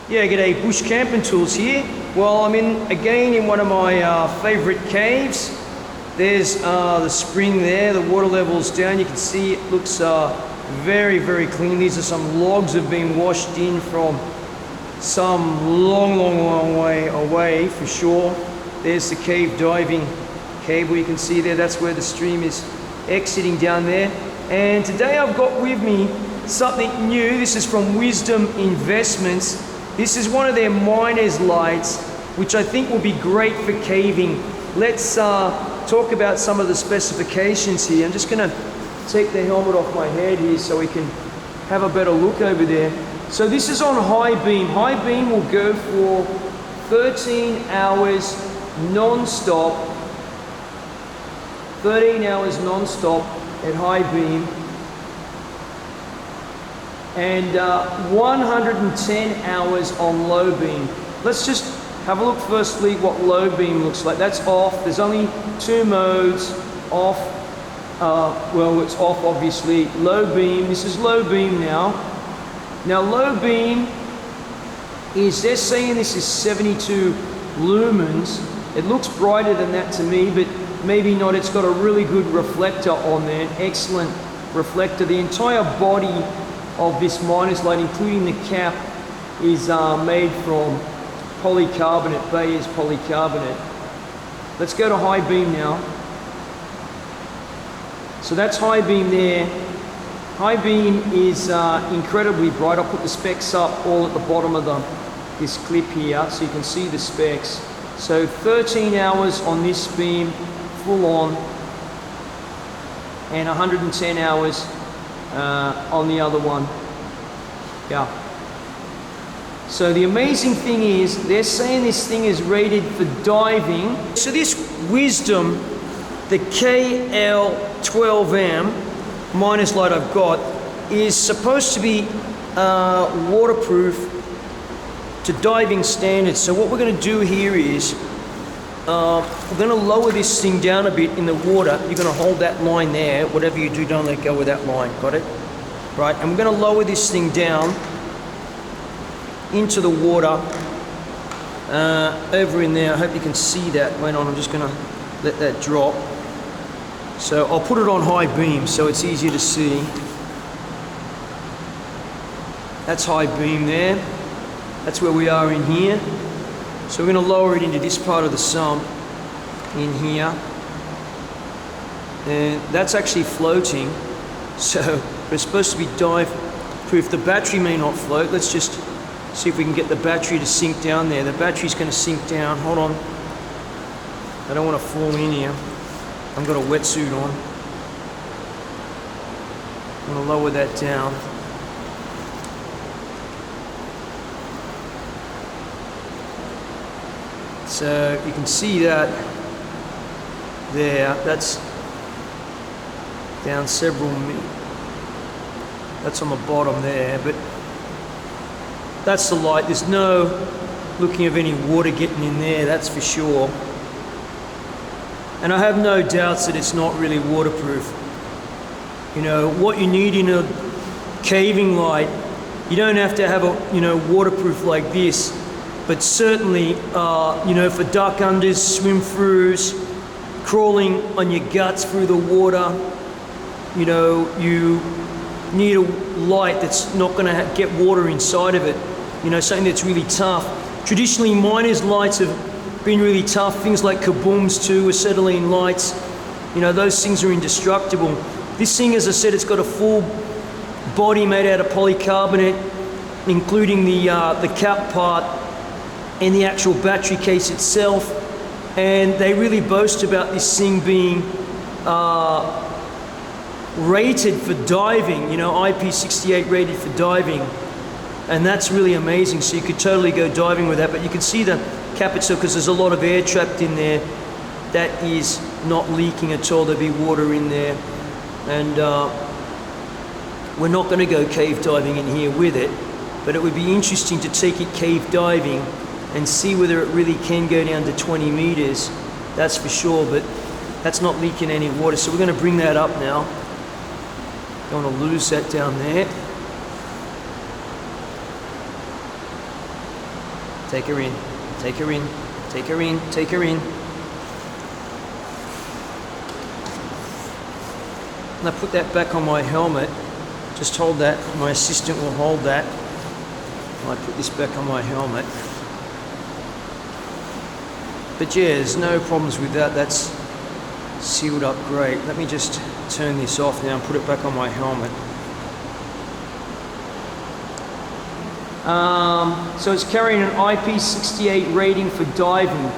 Yeah, g'day, bush camping tools here. Well, I'm again in one of my favorite caves. There's the spring there, the water level's down. You can see it looks very, very clean. These are some logs that have been washed in from some long way away for sure. There's the cave diving cable you can see there. That's where the stream is exiting down there. And today I've got with me something new. This is from Wisdom Investments. This is one of their miner's lights, which I think will be great for caving. Let's talk about some of the specifications here. I'm just going to take the helmet off my head here so we can have a better look over there. So this is on high beam. High beam will go for 13 hours non-stop. 13 hours non-stop at high beam. And 110 hours on low beam. Let's just have a look firstly what low beam looks like. That's off. There's only two modes. Off, well, it's off obviously. Low beam, this is low beam now. Now low beam is, they're saying this is 72 lumens. It looks brighter than that to me, but maybe not. It's got a really good reflector on there, excellent reflector. The entire body of this miner's light, including the cap, is made from polycarbonate, Bayer's polycarbonate. Let's go to high beam now. So that's high beam there. High beam is incredibly bright. I'll put the specs up all at the bottom of this clip here so you can see the specs. So 13 hours on this beam, full on, and 110 hours on the other one. Yeah. So the amazing thing is, they're saying this thing is rated for diving. So this Wisdom, the KL12M miner's light I've got, is supposed to be waterproof to diving standards. So what we're going to do here is we're going to lower this thing down a bit in the water. You're going to hold that line there. Whatever you do, don't let go of that line. Got it? Right. And we're going to lower this thing down into the water over in there. I hope you can see that going on. I'm just going to let that drop. So I'll put it on high beam so it's easier to see. That's high beam there. That's where we are in here. So we're going to lower it into this part of the sump in here. And that's actually floating. So we're supposed to be dive proof. The battery may not float. Let's just see if we can get the battery to sink down there. The battery's going to sink down. Hold on. I don't want to fall in here. I've got a wetsuit on. I'm going to lower that down. So you can see that there. That's down several meters. That's on the bottom there, but that's the light. There's no looking of any water getting in there, that's for sure. And I have no doubts that it's not really waterproof. You know, what you need in a caving light, you don't have to have a, waterproof like this, but certainly, for duck unders, swim throughs, crawling on your guts through the water, you need a light that's not going to get water inside of it. Something that's really tough. Traditionally, miners' lights have been really tough. Things like kabooms too, acetylene lights. Those things are indestructible. This thing, as I said, it's got a full body made out of polycarbonate, including the cap part and the actual battery case itself. And they really boast about this thing being rated for diving, IP68 rated for diving. And that's really amazing. So you could totally go diving with that. But you can see the cap itself, because there's a lot of air trapped in there. That is not leaking at all. There'll be water in there. And we're not going to go cave diving in here with it. But it would be interesting to take it cave diving and see whether it really can go down to 20 meters. That's for sure. But that's not leaking any water. So we're going to bring that up now. Don't want to lose that down there. Take her in. Take her in. Take her in. Take her in. And I put that back on my helmet. Just hold that. My assistant will hold that. I put this back on my helmet. But yeah, there's no problems with that. That's sealed up great. Let me just turn this off now and put it back on my helmet. So it's carrying an IP68 rating for diving.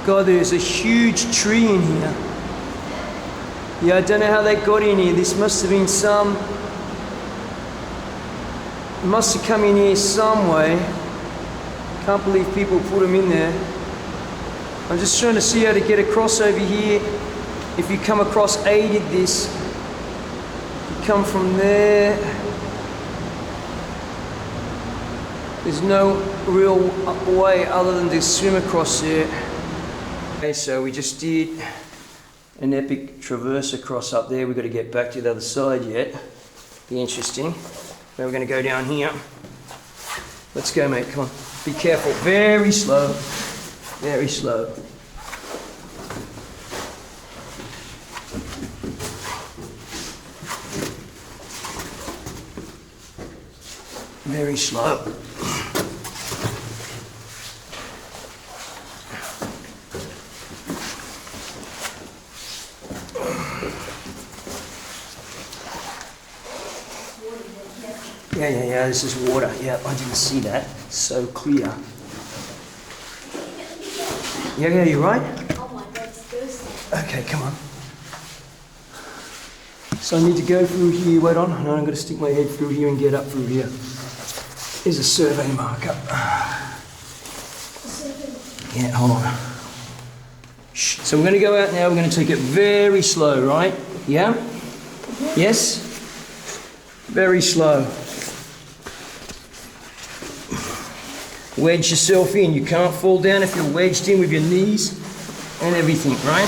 God, there's a huge tree in here. Yeah, I don't know how they got in here. This must have been must have come in here some way. Can't believe people put them in there. I'm just trying to see how to get across over here. If you come across aided this, you come from there. There's no real way other than to swim across there. Okay, so we just did an epic traverse across up there. We've got to get back to the other side yet. Be interesting. Now we're going to go down here. Let's go, mate. Come on. Be careful. Very slow. Very slow. Very slow. Yeah, this is water. Yeah, I didn't see that. So clear. Yeah, you right? Oh my God, it's thirsty. Okay, come on. So I need to go through here. Wait on. No, I'm going to stick my head through here and get up through here. Here's a survey marker. Yeah, hold on. Shh. So we're going to go out now. We're going to take it very slow, right? Yeah? Yes? Very slow. Wedge yourself in. You can't fall down if you're wedged in with your knees and everything, right?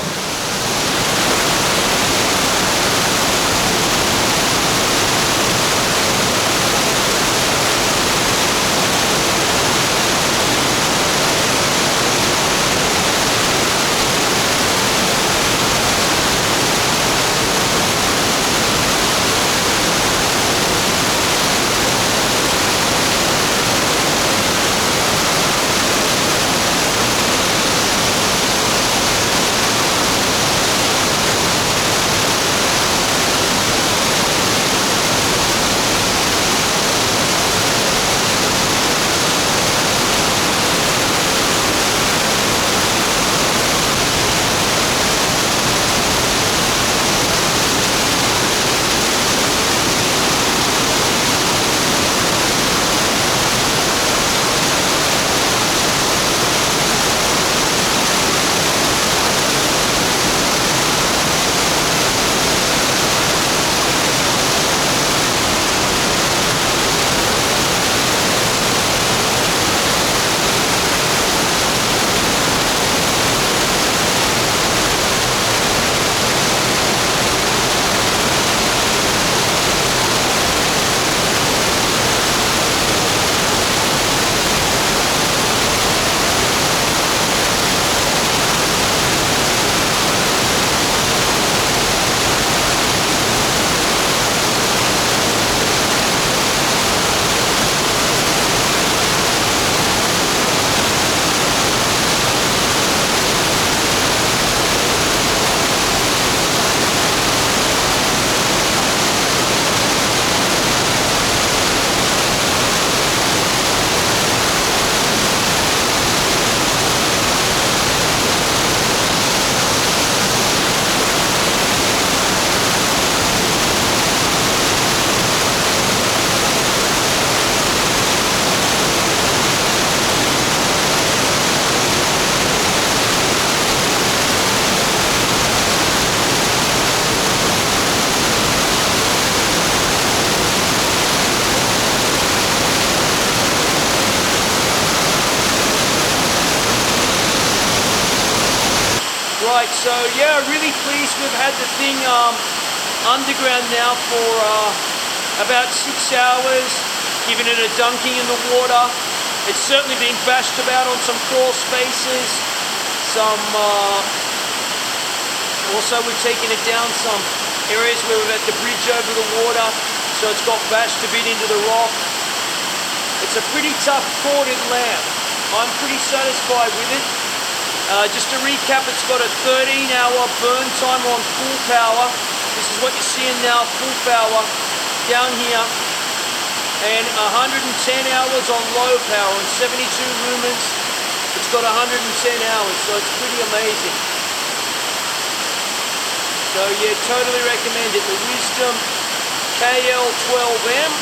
So yeah, really pleased we've had the thing underground now for about 6 hours, giving it a dunking in the water. It's certainly been bashed about on some crawl spaces. Also we've taken it down some areas where we've had the bridge over the water, so it's got bashed a bit into the rock. It's a pretty tough corded lamp. I'm pretty satisfied with it. Just to recap, it's got a 13-hour burn time on full power. This is what you're seeing now, full power down here. And 110 hours on low power on 72 lumens. It's got 110 hours, so it's pretty amazing. So yeah, totally recommend it. The Wisdom KL12M.